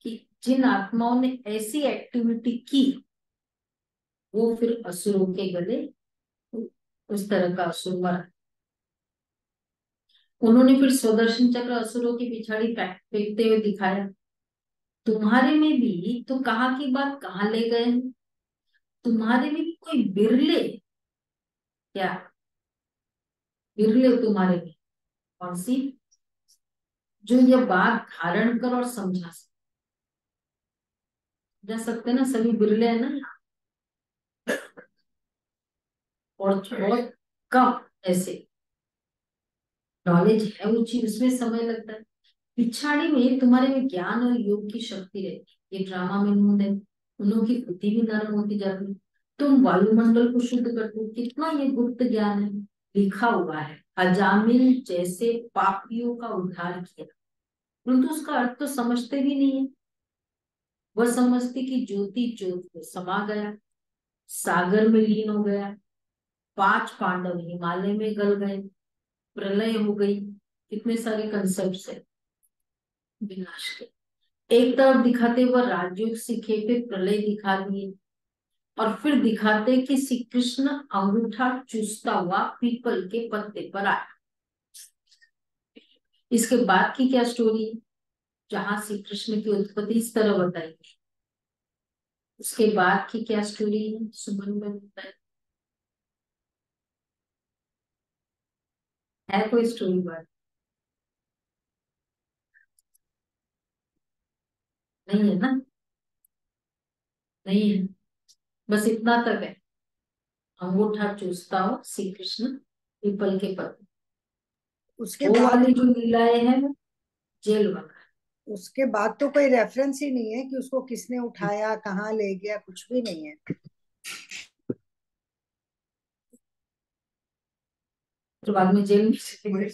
कि जिन आत्माओं ने ऐसी एक्टिविटी की, वो फिर असुरों के गले उस तरह का असुर मरा। उन्होंने फिर स्वदर्शन चक्र असुरों की पिछाड़ी फेंकते हुए दिखाया। तुम्हारे में भी तो कहाँ की बात कहाँ ले गए हैं। तुम्हारे में भी कोई बिरले, क्या बिरले तुम्हारे में? कौन सी? जो ये बात धारण कर और समझा सकते ना, सभी बिरले है ना। और बहुत कम ऐसे नॉलेज है ऊंची, उसमें समय लगता है। पिछाड़ी में तुम्हारे में ज्ञान और योग की शक्ति रहती है। ये ड्रामा में उन्हों की बुद्धि भी नरम होती जाती है। तुम वायुमंडल को शुद्ध करते हो, कितना ये गुप्त ज्ञान है, लिखा हुआ है। अजामिल जैसे पापियों का उद्धार किया, परंतु उसका अर्थ तो समझते भी नहीं है। वह समझती कि ज्योति ज्योत में समा गया, सागर में लीन हो गया, 5 पांडव हिमालय में गल गए, प्रलय हो गई। कितने सारे कंसेप्ट है विनाश के। एक तरफ दिखाते हुए राजयोग सीखे, फिर प्रलय दिखा दिए। और फिर दिखाते कि श्री कृष्ण अंगूठा चूसता हुआ पीपल के पत्ते पर आया। इसके बाद की क्या स्टोरी है, जहां श्री कृष्ण की उत्पत्ति इस तरह बताई गई, उसके बाद की क्या स्टोरी है सुमन में बताया है? कोई स्टोरी बात नहीं है ना? नहीं है, बस इतना तक है, अंगूठा चूसता हो श्री कृष्ण पीपल के पत्ते। उसके वो बाद वाली जो लीलाएं हैं वो जेल वाला। उसके बाद तो कोई रेफरेंस ही नहीं है कि उसको किसने उठाया, कहाँ ले गया, कुछ भी नहीं है। तो बाद में जेल में चले गए।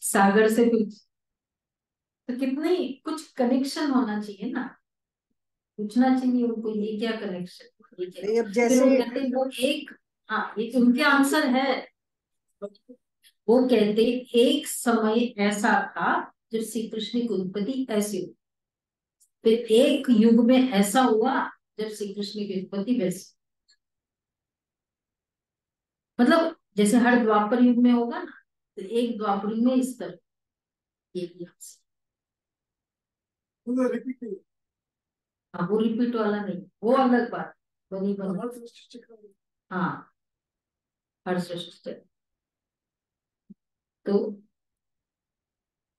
सागर से कुछ तो कितने कुछ कनेक्शन होना चाहिए ना, पूछना चाहिए उनको ये क्या कनेक्शन, ये क्या। नहीं, अब फिर वो जैसे कहते हैं वो एक, हाँ ये उनके आंसर है। वो कहते एक समय ऐसा था जब श्री कृष्ण की उत्पत्ति ऐसी हुई, फिर एक युग में ऐसा हुआ जब श्री कृष्ण की उत्पत्ति वैसी, मतलब जैसे हर द्वापर युग में होगा ना, तो एक द्वापर युग में इस तरह ये भी आंसर। हाँ वो रिपीट वाला नहीं, वो अलग बात, बनी बनी। हाँ हर सृष्टि। तो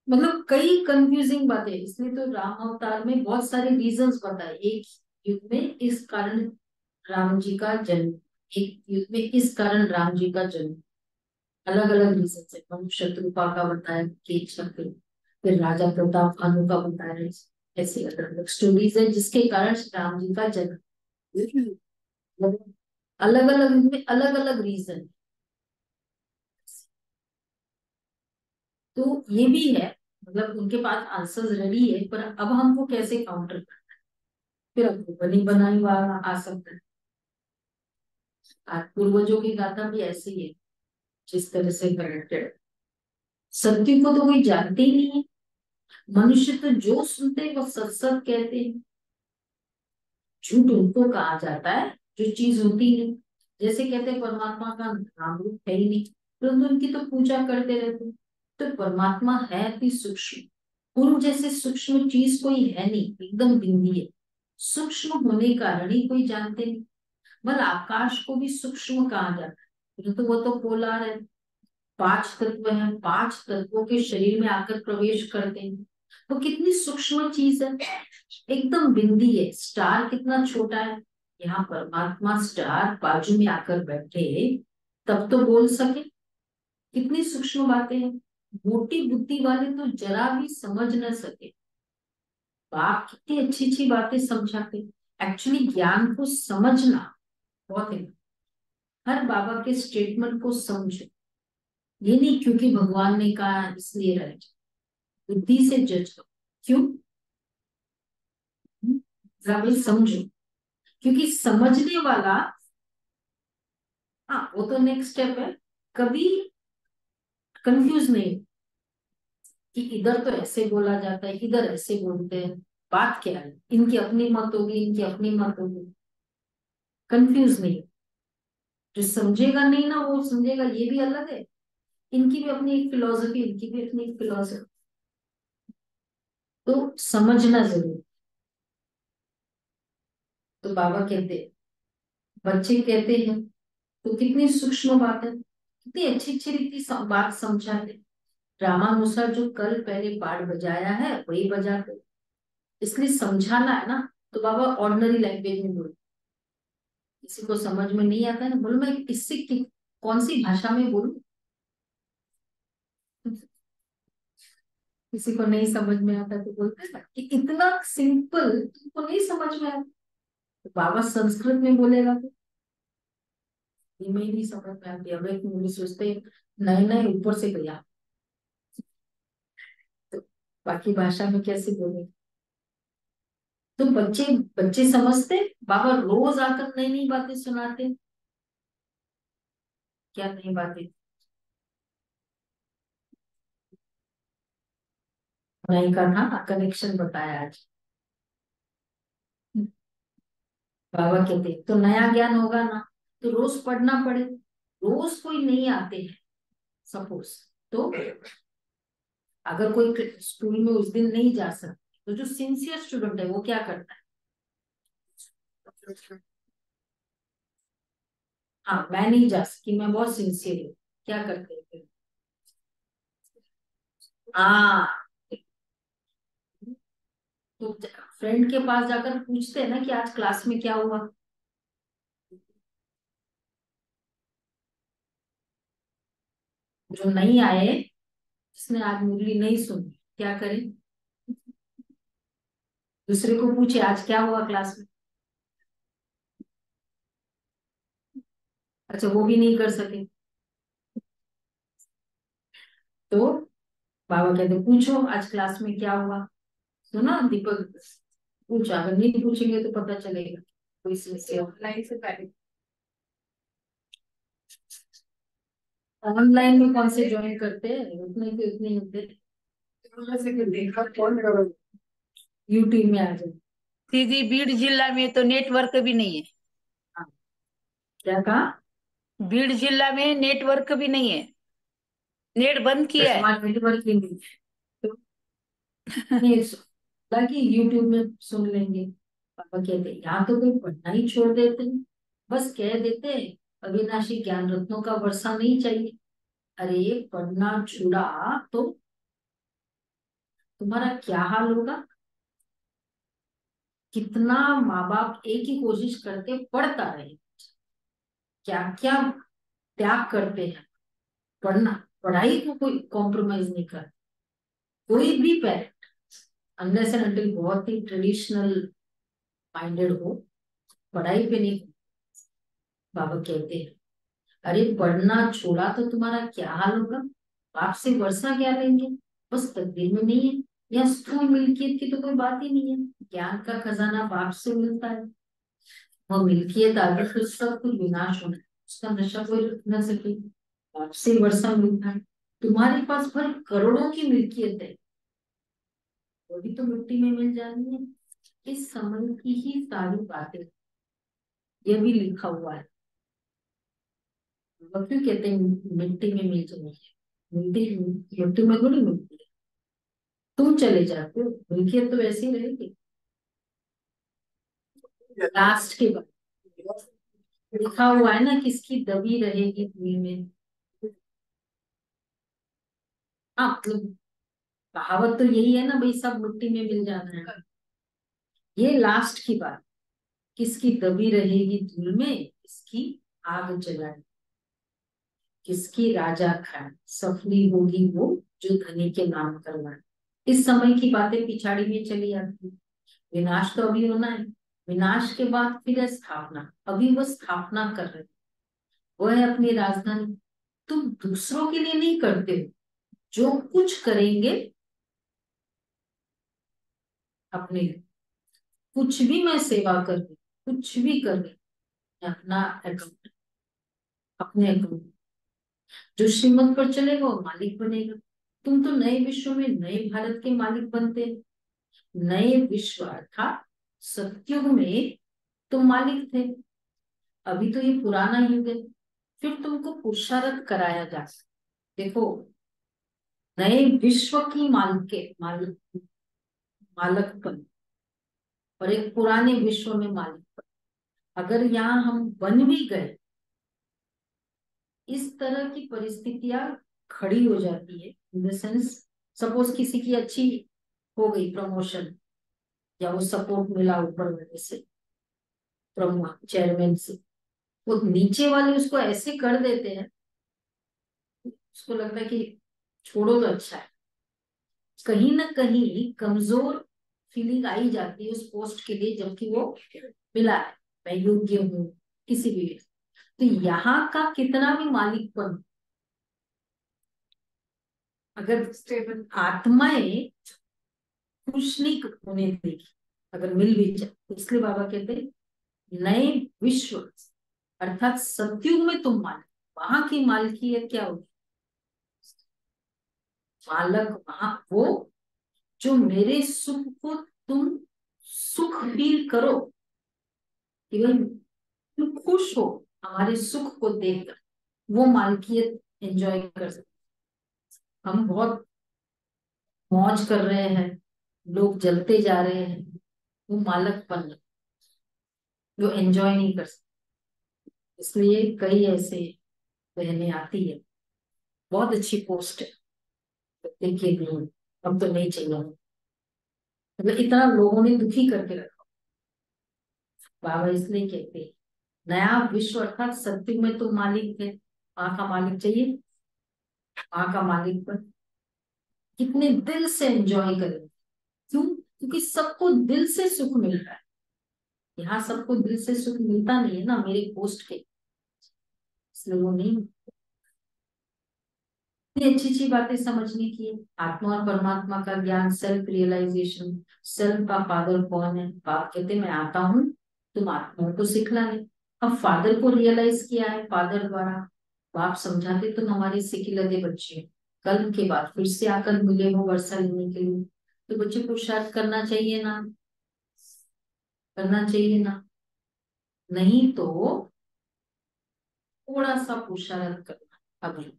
मतलब कई कंफ्यूजिंग बातें, इसलिए तो राम अवतार में बहुत सारे रीजंस बताए। एक युग में इस कारण राम जी का जन्म, एक युग में इस कारण राम जी का जन्म, अलग अलग रीजन है। मनुष्य शत्रुपा का बताया कि फिर राजा प्रताप भानु का बताया, ऐसी अलग अलग स्टोरीज है जिसके कारण राम जी का जन्म, अलग अलग में अलग अलग रीजन। तो ये भी है, मतलब उनके पास आंसर्स रेडी है, पर अब हमको कैसे काउंटर करना, फिर हमको बनी बनाई वाला आ सकता है। आज पूर्वजों की गाथा भी ऐसी है जिस तरह से कनेक्टेड, सत्य को तो कोई जानते ही नहीं है। मनुष्य तो जो सुनते हैं वो सत सत कहते हैं, झूठ उनको कहा जाता है जो चीज होती नहीं। जैसे कहते हैं परमात्मा का नाम रूप है ही नहीं, परंतु उनकी तो पूजा करते रहते हैं। तो परमात्मा है अति सूक्ष्म, उन जैसे सूक्ष्म चीज कोई है नहीं, एकदम बिंदी है। सूक्ष्म होने के कारण ही कोई जानते नहीं। बल आकाश को भी सूक्ष्म कहा जाता है, परंतु वो तो पोलार है, पांच तत्व हैं, पांच तत्वों के शरीर में आकर प्रवेश करते हैं। तो कितनी सूक्ष्म चीज है, एकदम बिंदी है। स्टार कितना छोटा है, यहाँ परमात्मा स्टार बाजू में आकर बैठे तब तो बोल सके। कितनी सूक्ष्म बातें हैं, मोटी बुद्धि वाले तो जरा भी समझ न सके। बाप कितनी अच्छी अच्छी बातें समझाते। एक्चुअली ज्ञान को समझना बहुत है। हर बाबा के स्टेटमेंट को समझो, ये नहीं क्योंकि भगवान ने कहा इसलिए राइट, बुद्धि से जज करो। क्यों? जरा भी समझो, क्योंकि समझने वाला, हाँ वो तो नेक्स्ट स्टेप है, कभी कंफ्यूज नहीं कि इधर तो ऐसे बोला जाता है इधर ऐसे बोलते हैं, बात क्या है, इनकी अपनी मत होगी इनकी अपनी मत होगी, कंफ्यूज नहीं। जो समझेगा नहीं ना वो समझेगा ये भी अलग है, इनकी भी अपनी एक फिलोसफी इनकी भी अपनी एक फिलोसफी। तो समझना जरूरी। तो बाबा कहते हैं, बच्चे कहते हैं तो कितनी सूक्ष्म बात है, कितनी अच्छी अच्छी रीति बात समझाते। रामानुसार जो कल पहले पाठ बजाया है वही बजाते, इसलिए समझाना है ना। तो बाबा ऑर्डिनरी लैंग्वेज में बोलो, किसी को समझ में नहीं आता है ना, बोलो मैं किससे कौन सी भाषा में बोलूं, किसी को नहीं समझ में आता तो बोलते हैं ना कि इतना सिंपल तुमको नहीं समझ में आता, तो बाबा संस्कृत में बोलेगा तो ये में ही नहीं समझ में आती। अब एक मूवी सोचते नए नए ऊपर से गया, तो बाकी भाषा में कैसे बोले। तो बच्चे बच्चे समझते, बाबा रोज आकर नई नई बातें सुनाते। क्या नई बातें? नहीं का था ना, कनेक्शन बताया आज बाबा कहते। तो नया ज्ञान होगा ना, तो रोज पढ़ना पड़े। रोज कोई नहीं आते हैं सपोज, तो अगर कोई स्कूल में उस दिन नहीं जा सकता, तो जो सिंसियर स्टूडेंट है वो क्या करता है? हाँ, मैं नहीं जा सकी, मैं बहुत सिंसियर हूँ, क्या करते हैं फिर? हाँ, तो फ्रेंड के पास जाकर पूछते हैं ना कि आज क्लास में क्या हुआ। जो नहीं आए, जिसने आज मुरली नहीं सुनी, क्या करें? दूसरे को पूछे आज क्या हुआ क्लास में। अच्छा, वो भी नहीं कर सके, तो बाबा कहते पूछो आज क्लास में क्या हुआ। सुना दीपक? पूछा, अगर नहीं पूछेंगे तो पता चलेगा कोई समस्या। ऑनलाइन से पहले ऑनलाइन में कौन से ज्वाइन करते हैं, उतने के उतने ही होते हैं। जैसे कि देखा कौन करो। यूट्यूब में आ जाए। दीदी बीड़ जिला में तो नेटवर्क भी नहीं है। हाँ, क्या कहा? बीड़ जिला में नेटवर्क भी नहीं है, नेट बंद किया है। हमारे नेटवर्क ही नहीं है। तो नहीं, बाकी यूट्यूब में सुन लेंगे। पापा कहते यहाँ तो कोई पढ़ना ही छोड़ देते हैं, बस कह देते हैं अविनाशी ज्ञान रत्नों का वर्षा नहीं चाहिए। अरे पढ़ना छुड़ा तो तुम्हारा क्या हाल होगा। कितना माँ बाप एक ही कोशिश करते पढ़ता रहे, क्या क्या त्याग करते हैं। पढ़ना, पढ़ाई को कोई कॉम्प्रोमाइज नहीं करता कोई भी पेरेंट, अनलेस एंड अनटिल बहुत ही ट्रेडिशनल माइंडेड हो, पढ़ाई पे नहीं। बाबा कहते हैं अरे पढ़ना छोड़ा तो तुम्हारा क्या हाल होगा। बाप से वर्षा क्या लेंगे, बस तकदीर में नहीं है। या स्थूल मिल्कियत की तो कोई बात ही नहीं है, ज्ञान का खजाना बाप से मिलता है। वो मिल्कियत आगे तो सब कुछ विनाश होना है, उसका नशा कोई रुक न सके। बाप से वर्षा मिलता है। तुम्हारे पास पर करोड़ों की मिल्कियत है, वो भी तो मिट्टी में मिल जानी है। इस समय की ही सारी बातें, ये भी लिखा हुआ है। वो क्यों कहते हैं मिट्टी में मिल जानी है? मिट्टी मिट्टी में थोड़ी मिलती है, तुम चले जाते हो, मिल्कियत तो ऐसी रहेगी। लास्ट के बाद लिखा हुआ है ना, किसकी दबी रहेगी धूल में। हाँ, मतलब कहावत तो यही है ना भाई, सब मिट्टी में मिल जाना है। ये लास्ट की बात, किसकी दबी रहेगी धूल में, इसकी आग जलानी, किसकी राजा खान सफली होगी वो, जो धनी के नाम करवाए। इस समय की बातें पिछाड़ी में चली आती है। विनाश तो अभी होना है, विनाश के बाद फिर है स्थापना। अभी वो स्थापना कर रहे, वो है अपनी राजधानी। तुम दूसरों के लिए नहीं करते हो, जो कुछ करेंगे अपने लिए। कुछ भी मैं सेवा कर रही, कुछ भी कर रही, मैं अपना अकाउंट, अपने अकाउंट जो श्रीमत पर चलेगा वो मालिक बनेगा। तुम तो नए विश्व में नए भारत के मालिक बनते हैं। नए विश्व अर्थात सतयुग में तुम मालिक थे, अभी तो ये पुराना युग है। फिर तुमको पुरुषार्थ कराया जा सकता। देखो, नए विश्व की मालकपन और एक पुराने विश्व में मालिकपन, अगर यहाँ हम बन भी गए, इस तरह की परिस्थितियां खड़ी हो जाती है। इन द सेंस, सपोज किसी की अच्छी हो गई प्रमोशन, या वो सपोर्ट मिला ऊपर वाले से, चेयरमैन से, वो नीचे वाले उसको ऐसे कर देते हैं, उसको लगता है कि छोड़ो तो अच्छा है। कहीं ना कहीं कमजोर फीलिंग आई जाती है उस पोस्ट के लिए, जबकि वो मिला है, मैं योग्य हूँ किसी भी। तो यहाँ का कितना भी मालिकपन, अगर स्टेबल आत्माएं खुश नहीं होने देगी अगर मिल भी जाए। इसलिए बाबा कहते हैं नए विश्व अर्थात सतयुग में तुम मालिक, वहां की मालकियत क्या होगी? मालक वहां वो जो मेरे सुख को तुम सुख फील करो कि भाई तुम खुश हो हमारे सुख को देखकर, वो मालकियत एंजॉय कर सकते। हम बहुत मौज कर रहे हैं, लोग जलते जा रहे हैं, वो मालकपन है, जो एंजॉय नहीं कर सकते। इसलिए कई ऐसे बहनें आती है, बहुत अच्छी पोस्ट है, देखिए नहीं अब तो नहीं चाहिए, मतलब इतना लोगों ने दुखी करके रखा। बाबा इसलिए कहते हैं नया विश्व अर्थात सत्युग में तो मालिक है, माँ का मालिक चाहिए, माँ का मालिक पर कितने दिल से एंजॉय करें। क्यों? क्योंकि सबको दिल से सुख मिल रहा है। यहाँ सबको दिल से सुख मिलता नहीं है ना मेरे पोस्ट के, इसलिए वो नहीं। इतनी अच्छी अच्छी बातें समझने की है। आत्मा और परमात्मा का ज्ञान, सेल्फ रियलाइजेशन, सेल्फ का फादर कौन है। बाप कहते मैं आता हूँ तुम आत्माओं को सिखलाने। अब फादर को रियलाइज किया है फादर द्वारा, बाप समझाते तुम हमारे सिखे लगे बच्चे, कल के बाद फिर से आकर मिले हो वर्षा लेने के लिए, तो बच्चे को शायद करना चाहिए ना, करना चाहिए ना। नहीं तो थोड़ा सा पुरुषार्थ करना, अभी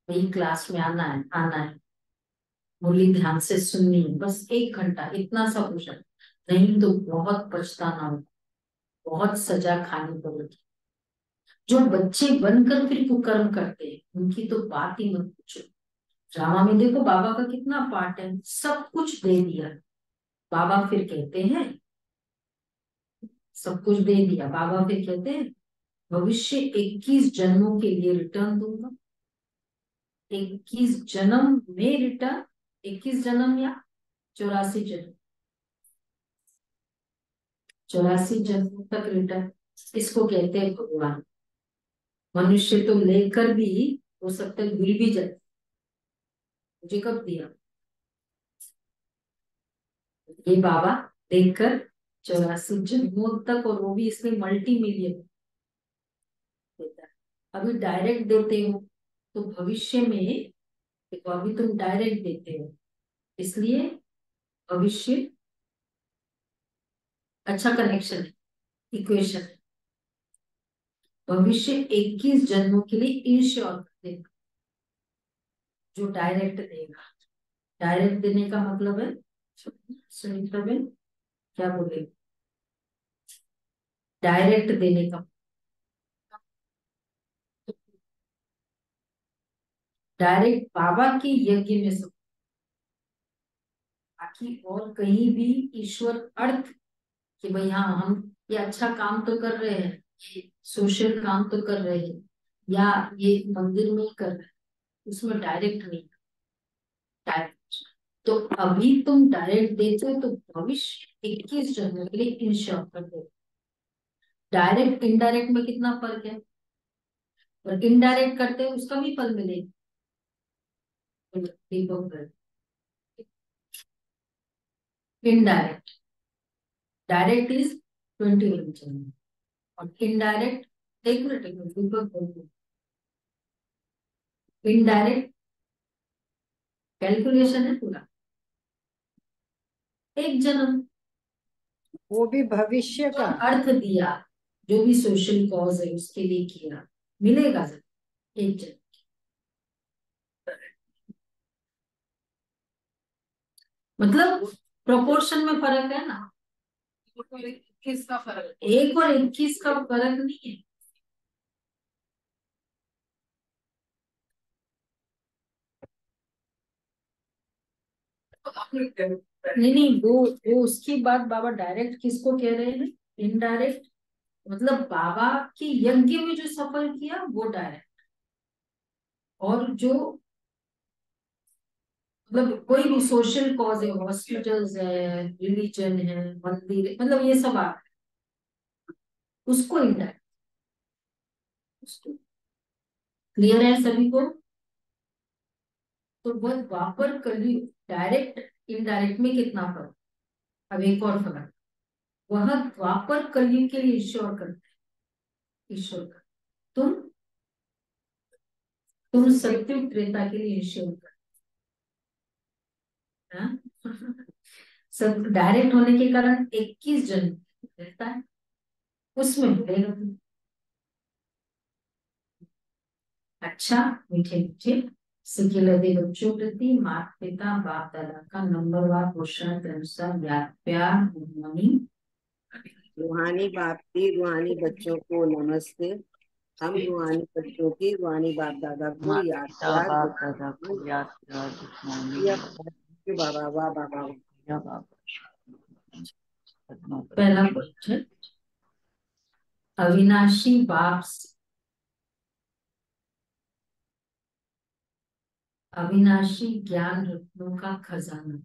वही क्लास में आना है, आना है, मुरली ध्यान से सुननी है, बस 1 घंटा, इतना सा पुरुषार्थ। नहीं तो बहुत पछताना होगा, बहुत सजा खानी पड़ेगी। जो बच्चे बनकर फिर कुकर्म करते हैं उनकी तो बात ही मत पूछो। ड्रामा में देखो बाबा का कितना पार्ट है, सब कुछ दे दिया। बाबा फिर कहते हैं सब कुछ दे दिया, बाबा फिर कहते हैं भविष्य 21 जन्मों के लिए रिटर्न दूंगा। 21 जन्म में रिटर्न, 21 जन्म या 84 जन्म, 84 जन्मों तक रिटर्न, इसको कहते हैं भगवान। मनुष्य तो लेकर भी हो सकता है भूल भी जाए मुझे कब दिया, ये बाबा देखकर 84 जन्मों तक, और वो भी इसमें मल्टी मिलियन देता है। अभी डायरेक्ट देते हो तो भविष्य में देखो, अभी तुम डायरेक्ट देते हो इसलिए भविष्य अच्छा कनेक्शन है, इक्वेशन है। भविष्य 21 जन्मों के लिए ईश्वर देगा, जो डायरेक्ट देगा। डायरेक्ट देने का मतलब है, सुनीता बेन क्या बोले, डायरेक्ट देने का, डायरेक्ट बाबा के यज्ञ में सब, बाकी और कहीं भी ईश्वर अर्थ कि भाई हाँ हम ये अच्छा काम तो कर रहे हैं, ये सोशल काम तो कर रहे हैं, या ये मंदिर में ही कर रहे हैं, उसमें डायरेक्ट नहीं, डायरेक्ट। तो अभी तुम डायरेक्ट देते हो तो भविष्य 21 जन्मों के लिए इंश्योर कर दो। डायरेक्ट इनडायरेक्ट में कितना फर्क है, और इनडायरेक्ट करते हैं उसका भी फल मिलेगा। इनडायरेक्ट, डायरेक्ट इज 21 जन्म, और इनडायरेक्ट एक मिनट दीपक, इनडायरेक्ट कैलकुलेशन है पूरा, एक जन्म, वो भी भविष्य जो का। अर्थ दिया, जो भी सोशल कॉज है उसके लिए किया, मिलेगा एक जन्म। मतलब प्रोपोर्शन में फर्क है ना, 21 का फर्क। 1 और 21 का फर्क नहीं है। नहीं नहीं, वो उसकी बात बाबा डायरेक्ट किसको कह रहे हैं, इनडायरेक्ट, मतलब बाबा के यज्ञ में जो सफल किया वो डायरेक्ट, और जो मतलब कोई भी सोशल कॉज है, हॉस्पिटल्स है, रिलीजन है, मंदिर है, मतलब ये सब आ उसको इनडायरेक्ट, क्लियर है सभी को। तो वह द्वापर कलयुग, डायरेक्ट इनडायरेक्ट में कितना फर्क। अब एक और फर्क, वह द्वापर कलयुग के लिए ईश्वर करते हैं, ईश्वर का, तुम सत्युग त्रेता के लिए ईश्वर करते हैं। सब डायरेक्ट होने के कारण 21 जन्म रहता है, उसमें मिलेगा तुम्हें। अच्छा, मीठे मीठे सीखे लगे बच्चों प्रति माता पिता बाप दादा का नंबरवार पोषण के अनुसार याद प्यार गुणगानी। रूहानी बाप की रूहानी बच्चों को नमस्ते। हम रूहानी बच्चों की रूहानी बाप दादा को याद पिता प्यार बाप दादा को याद प्यार गुड बाबा वाह बाबा। पहला क्वेश्चन, अविनाशी बाप से अविनाशी ज्ञान रत्नों का खजाना।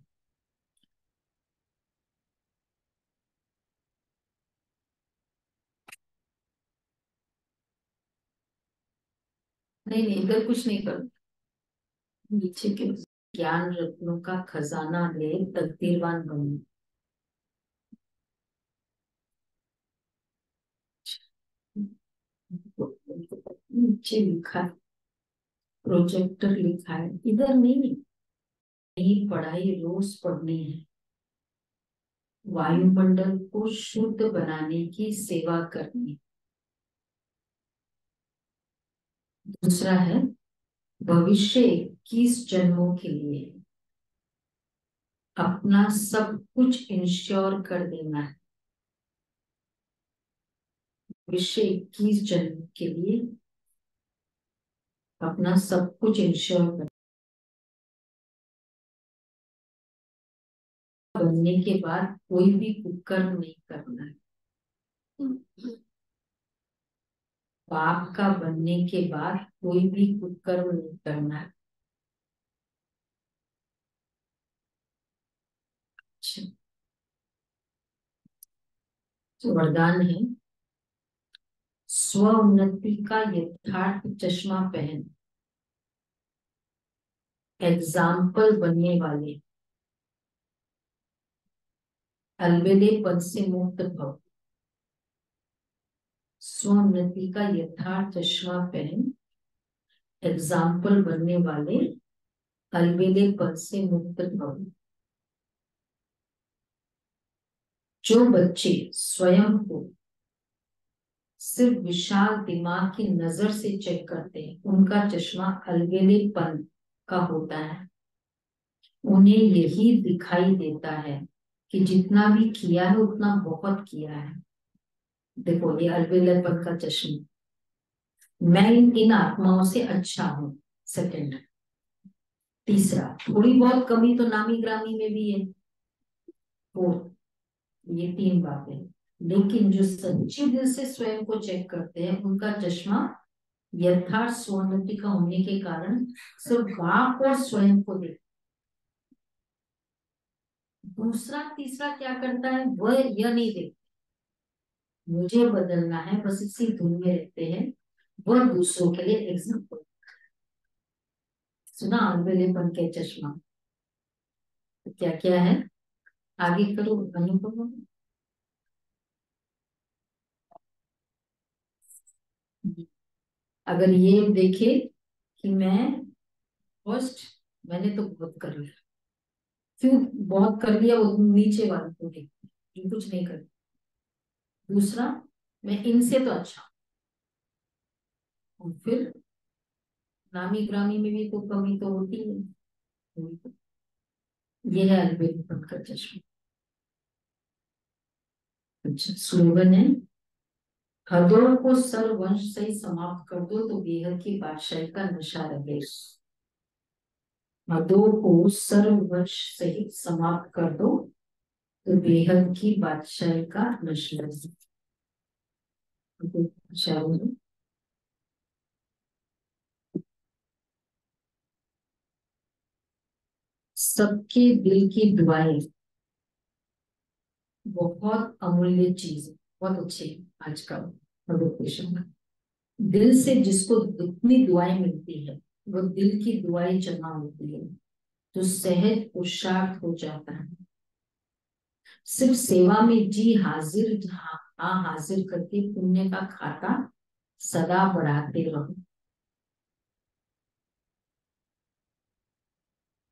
नहीं नहीं, इधर कुछ नहीं करो, नीचे के ज्ञान रत्नों का खजाना ले तकदीरवान बनो। नीचे लिखा है, प्रोजेक्टर लिखा है, इधर नहीं। नहीं, पढ़ाई रोज पढ़नी है, वायुमंडल को शुद्ध बनाने की सेवा करनी। दूसरा है, भविष्य 21 जन्मों के लिए अपना सब कुछ इंश्योर कर देना है। भविष्य 21 जन्म के लिए अपना सब कुछ इंश्योर कर, बनने के बाद कोई भी कुकर्म नहीं करना है। बाप का बनने के बाद कोई भी कुकर्म नहीं करना है। अच्छा, तो वरदान है, स्व उन्नति का यथार्थ चश्मा पहन एग्जाम्पल बनने वाले अलबेलेपन से मुक्त भव। स्वोन्नति का यथार्थ चश्मा पहन एग्जाम्पल बनने वाले अलबेलेपन से मुक्त भव। जो बच्चे स्वयं को सिर्फ विशाल दिमाग की नजर से चेक करते हैं, उनका चश्मा अलबेलेपन का होता है। उन्हें यही दिखाई देता है कि जितना भी किया है उतना बहुत किया है। देखो, ये अलबेलेपन का चश्मा, मैं इन आत्माओं से अच्छा हूं। सेकंड। तीसरा, थोड़ी बहुत कमी तो नामी ग्रामी में भी है। फोर्थ, ये 3 बातें। लेकिन जो सच्चे दिल से स्वयं को चेक करते हैं, उनका चश्मा यथार्थ स्वोन्नति का होने के कारण सिर्फ बाप और स्वयं को देखते। दूसरा तीसरा क्या करता है, वह यह नहीं देखते मुझे बदलना है, बस इसी धुन में रहते हैं। वह दूसरों के लिए एग्जाम्पल। सुना अलबेलेपन के चश्मा, तो क्या क्या है, आगे करो अनुभव। अगर ये देखे कि मैं फर्स्ट, मैंने तो बहुत कर लिया, क्यों बहुत कर लिया, वो नीचे वाले को देख जो कुछ नहीं कर। दूसरा, मैं इनसे तो अच्छा हूं। और फिर नामी ग्रामी में भी तो कमी तो होती है। ये है अलबेलेपन का चश्मा। अच्छा, स्लोगन है, हदों को सर्ववंश से ही समाप्त कर दो तो बेहद की बादशाही का नशा रहे। हदों को सर्ववंश से ही समाप्त कर दो तो बेहद की बादशाही का नशा रहे। सबके दिल की दुआएं बहुत अमूल्य चीज है, बहुत अच्छी है। आज का नोटिफिकेशन का, दिल से जिसको जितनी दुआएं मिलती है, वो दिल की दुआएं जमा होती है तो सहज पुरुषार्थ हो जाता है। सिर्फ सेवा में जी हाजिर, हाँ हाजिर करके पुण्य का खाता सदा बढ़ाते रहो।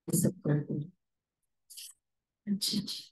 सब करते हैं। अच्छा।